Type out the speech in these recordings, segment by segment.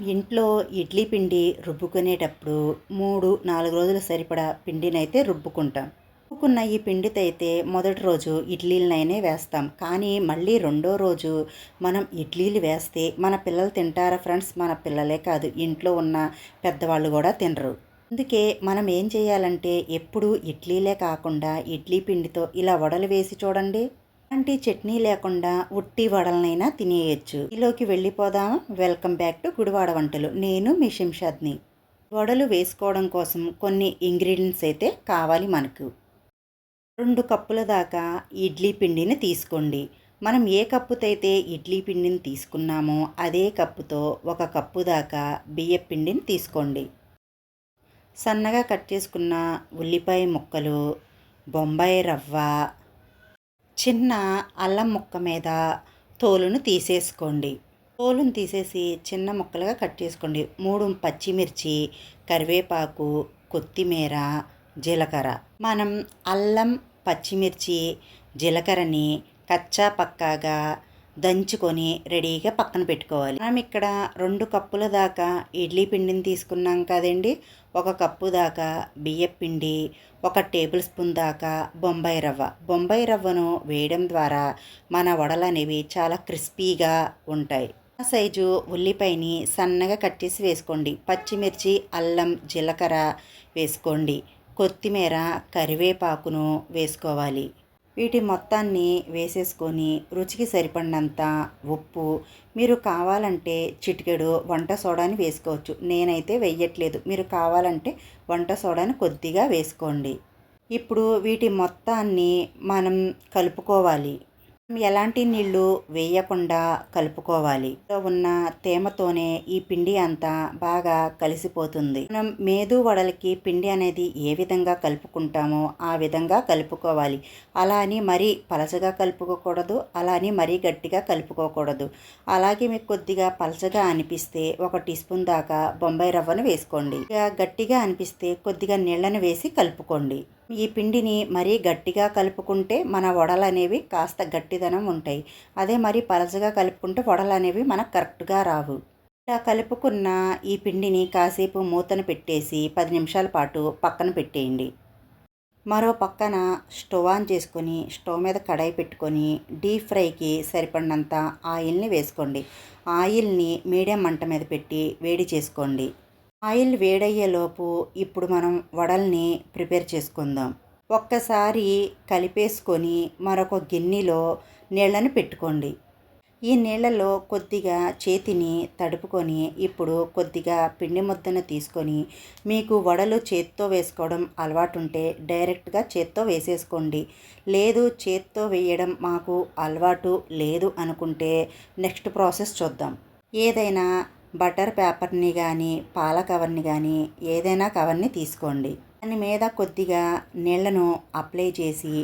ఇంట్లో ఇడ్లీ పిండి రుబ్బుకునేటప్పుడు 3-4 రోజులు సరిపడా పిండినైతే రుబ్బుకుంటాం. రుబ్బుకున్న ఈ పిండితో అయితే మొదటి రోజు ఇడ్లీలనైనా వేస్తాం. కానీ మళ్ళీ రెండో రోజు మనం ఇడ్లీలు వేస్తే మన పిల్లలు తింటారా ఫ్రెండ్స్? మన పిల్లలే కాదు, ఇంట్లో ఉన్న పెద్దవాళ్ళు కూడా తినరు. అందుకే మనం ఏం చేయాలంటే ఎప్పుడు ఇడ్లీలే కాకుండా ఇడ్లీ పిండితో ఇలా వడలు వేసి చూడండి. ఎలాంటి చట్నీ లేకుండా ఉట్టి వడలనైనా తినేయచ్చు. ఈలోకి వెళ్ళిపోదాం. వెల్కమ్ బ్యాక్ టు గుడివాడ వంటలు. నేను మీ శంషాద్ని. వడలు వేసుకోవడం కోసం కొన్ని ఇంగ్రీడియంట్స్ అయితే కావాలి మనకు. 2 కప్పుల దాకా ఇడ్లీ పిండిని తీసుకోండి. మనం ఏ కప్పుతో అయితే ఇడ్లీ పిండిని తీసుకున్నామో అదే కప్పుతో 1 కప్పు దాకా బియ్యం పిండిని తీసుకోండి. సన్నగా కట్ చేసుకున్న ఉల్లిపాయ ముక్కలు, బొంబాయి రవ్వ, చిన్న అల్లం ముక్క మీద తోలును తీసేసుకోండి. తోలును తీసేసి చిన్న ముక్కలుగా కట్ చేసుకోండి. 3 పచ్చిమిర్చి, కరివేపాకు, కొత్తిమీర, జీలకర్ర. మనం అల్లం, పచ్చిమిర్చి, జీలకర్రని కచ్చా పక్కాగా దంచుకొని రెడీగా పక్కన పెట్టుకోవాలి. మనం ఇక్కడ 2 కప్పుల దాకా ఇడ్లీ పిండిని తీసుకున్నాం కదండి. 1 కప్పు దాకా బియ్యం పిండి, 1 టేబుల్ స్పూన్ దాకా బొంబాయి రవ్వ. బొంబాయి రవ్వను వేయడం ద్వారా మన వడలు అనేవి చాలా క్రిస్పీగా ఉంటాయి. సైజు ఉల్లిపాయని సన్నగా కట్ చేసి వేసుకోండి. పచ్చిమిర్చి, అల్లం, జీలకర్ర వేసుకోండి. కొత్తిమీర, కరివేపాకును వేసుకోవాలి. వీటి మొత్తాన్ని వేసేసుకొని రుచికి సరిపడినంత ఉప్పు, మీరు కావాలంటే చిటికెడు వంట సోడాని వేసుకోవచ్చు. నేనైతే వేయట్లేదు. మీరు కావాలంటే వంట సోడాని కొద్దిగా వేసుకోండి. ఇప్పుడు వీటి మొత్తాన్ని మనం కలుపుకోవాలి. ఎలాంటి నీళ్లు వేయకుండా కలుపుకోవాలి. ఉన్న తేమతోనే ఈ పిండి అంతా బాగా కలిసిపోతుంది. మనం మేదు వడలకి పిండి అనేది ఏ విధంగా కలుపుకుంటామో ఆ విధంగా కలుపుకోవాలి. అలా అని మరీ పలచగా కలుపుకోకూడదు, అలా అని మరీ గట్టిగా కలుపుకోకూడదు. అలాగే మీకు కొద్దిగా పలచగా అనిపిస్తే 1 టీ స్పూన్ దాకా బొంబాయి రవ్వను వేసుకోండి. గట్టిగా అనిపిస్తే కొద్దిగా నీళ్లను వేసి కలుపుకోండి. ఈ పిండిని మరీ గట్టిగా కలుపుకుంటే మన వడలు అనేవి కాస్త గట్టిదనం ఉంటాయి. అదే మరీ పలచగా కలుపుకుంటే వడలు అనేవి మనకు కరెక్ట్గా రావు. ఇలా కలుపుకున్న ఈ పిండిని కాసేపు మూతను పెట్టేసి 10 నిమిషాల పాటు పక్కన పెట్టేయండి. మరో పక్కన స్టవ్ ఆన్ చేసుకొని స్టవ్ మీద కడాయి పెట్టుకొని డీప్ ఫ్రైకి సరిపడినంత ఆయిల్ని వేసుకోండి. ఆయిల్ని మీడియం మంట మీద పెట్టి వేడి చేసుకోండి. ఆయిల్ వేడయ్యేలోపు ఇప్పుడు మనం వడల్ని ప్రిపేర్ చేసుకుందాం. ఒక్కసారి కలిపేసుకొని మరొక గిన్నెలో నీళ్ళని పెట్టుకోండి. ఈ నీళ్ళలో కొద్దిగా చేతిని తడుపుకొని ఇప్పుడు కొద్దిగా పిండి ముద్దను తీసుకొని, మీకు వడలు చేత్తో వేసుకోవడం అలవాటు ఉంటే డైరెక్ట్గా చేత్తో వేసేసుకోండి. లేదు చేత్తో వేయడం మాకు అలవాటు లేదు అనుకుంటే నెక్స్ట్ ప్రాసెస్ చూద్దాం. ఏదైనా బటర్ పేపర్ని కానీ పాల కవర్ని కానీ ఏదైనా కవర్ని తీసుకోండి. దాని మీద కొద్దిగా నీళ్లను అప్లై చేసి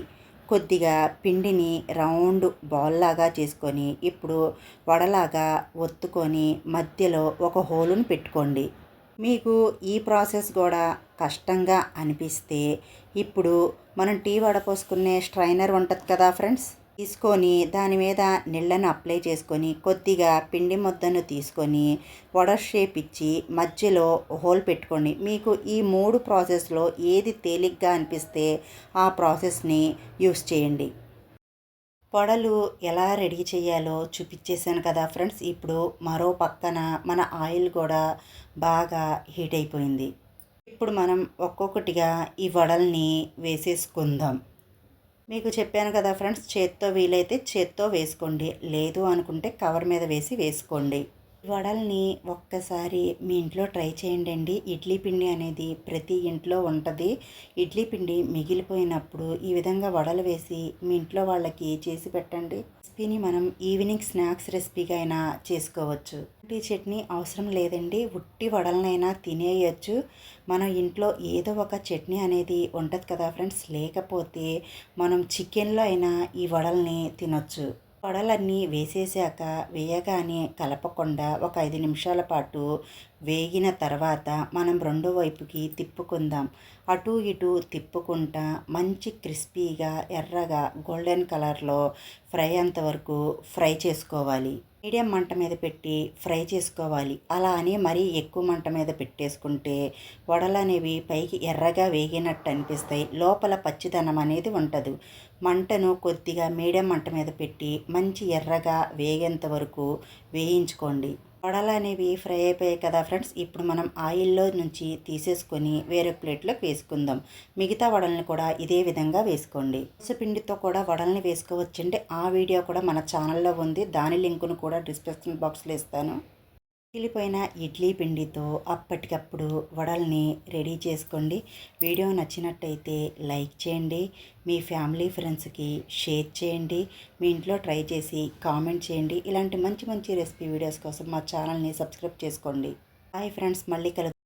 కొద్దిగా పిండిని రౌండ్ బాల్ లాగా చేసుకొని ఇప్పుడు వడలాగా ఒత్తుకొని మధ్యలో ఒక హోలును పెట్టుకోండి. మీకు ఈ ప్రాసెస్ కూడా కష్టంగా అనిపిస్తే ఇప్పుడు మనం టీ వడపోసుకునే స్ట్రైనర్ ఉంటుంది కదా ఫ్రెండ్స్, తీసుకొని దాని మీద నీళ్ళను అప్లై చేసుకొని కొద్దిగా పిండి ముద్దను తీసుకొని వడ షేప్ ఇచ్చి మధ్యలో హోల్ పెట్టుకోండి. మీకు ఈ 3 ప్రాసెస్లో ఏది తేలిగ్గా అనిపిస్తే ఆ ప్రాసెస్ని యూస్ చేయండి. వడలు ఎలా రెడీ చేయాలో చూపించేశాను కదా ఫ్రెండ్స్. ఇప్పుడు మరో పక్కన మన ఆయిల్ కూడా బాగా హీట్ అయిపోయింది. ఇప్పుడు మనం ఒక్కొక్కటిగా ఈ వడల్ని వేసేసుకుందాం. మీకు చెప్పాను కదా ఫ్రెండ్స్, చేత్తో వీలైతే చేత్తో వేసుకోండి, లేదు అనుకుంటే కవర్ మీద వేసి వేసుకోండి. వడల్ని ఒక్కసారి మీ ఇంట్లో ట్రై చేయండి. ఇడ్లీ పిండి అనేది ప్రతి ఇంట్లో ఉంటుంది. ఇడ్లీ పిండి మిగిలిపోయినప్పుడు ఈ విధంగా వడలు వేసి మీ ఇంట్లో వాళ్ళకి చేసి పెట్టండి. రెసిపీని మనం ఈవినింగ్ స్నాక్స్ రెసిపీగా అయినా చేసుకోవచ్చు. ఈ చట్నీ అవసరం లేదండి, ఉట్టి వడలనైనా తినేయచ్చు. మనం ఇంట్లో ఏదో ఒక చట్నీ అనేది ఉంటుంది కదా ఫ్రెండ్స్, లేకపోతే మనం చికెన్లో అయినా ఈ వడల్ని తినొచ్చు. వడలన్నీ వేసేసాక వేయగానే కలపకుండా ఒక 5 నిమిషాల పాటు వేగిన తర్వాత మనం రెండో వైపుకి తిప్పుకుందాం. అటు ఇటు తిప్పుకుంటా మంచి క్రిస్పీగా ఎర్రగా గోల్డెన్ కలర్లో ఫ్రై అంతవరకు ఫ్రై చేసుకోవాలి. మీడియం మంట మీద పెట్టి ఫ్రై చేసుకోవాలి. అలా అని మరీ ఎక్కువ మంట మీద పెట్టేసుకుంటే వడలు అనేవి పైకి ఎర్రగా వేగినట్టు అనిపిస్తాయి, లోపల పచ్చిదనం అనేది ఉండదు. మంటను కొద్దిగా మీడియం మంట మీద పెట్టి మంచి ఎర్రగా వేగేంత వరకు వేయించుకోండి. వడలు అనేవి ఫ్రై అయిపోయాయి కదా ఫ్రెండ్స్, ఇప్పుడు మనం ఆయిల్లో నుంచి తీసేసుకొని వేరే ప్లేట్లోకి వేసుకుందాం. మిగతా వడల్ని కూడా ఇదే విధంగా వేసుకోండి. పిండితో కూడా వడల్ని వేసుకోవచ్చండి. ఆ వీడియో కూడా మన ఛానల్లో ఉంది, దాని లింకును కూడా డిస్క్రిప్షన్ బాక్స్లో ఇస్తాను. మిగిలిపోయిన ఇడ్లీ పిండితో అప్పటికప్పుడు వడల్ని రెడీ చేసుకోండి. వీడియో నచ్చినట్టయితే లైక్ చేయండి, మీ ఫ్యామిలీ ఫ్రెండ్స్కి షేర్ చేయండి, మీ ఇంట్లో ట్రై చేసి కామెంట్ చేయండి. ఇలాంటి మంచి మంచి రెసిపీ వీడియోస్ కోసం మా ఛానల్ని సబ్స్క్రైబ్ చేసుకోండి. హాయ్ ఫ్రెండ్స్, మళ్ళీ కలుద్దాం.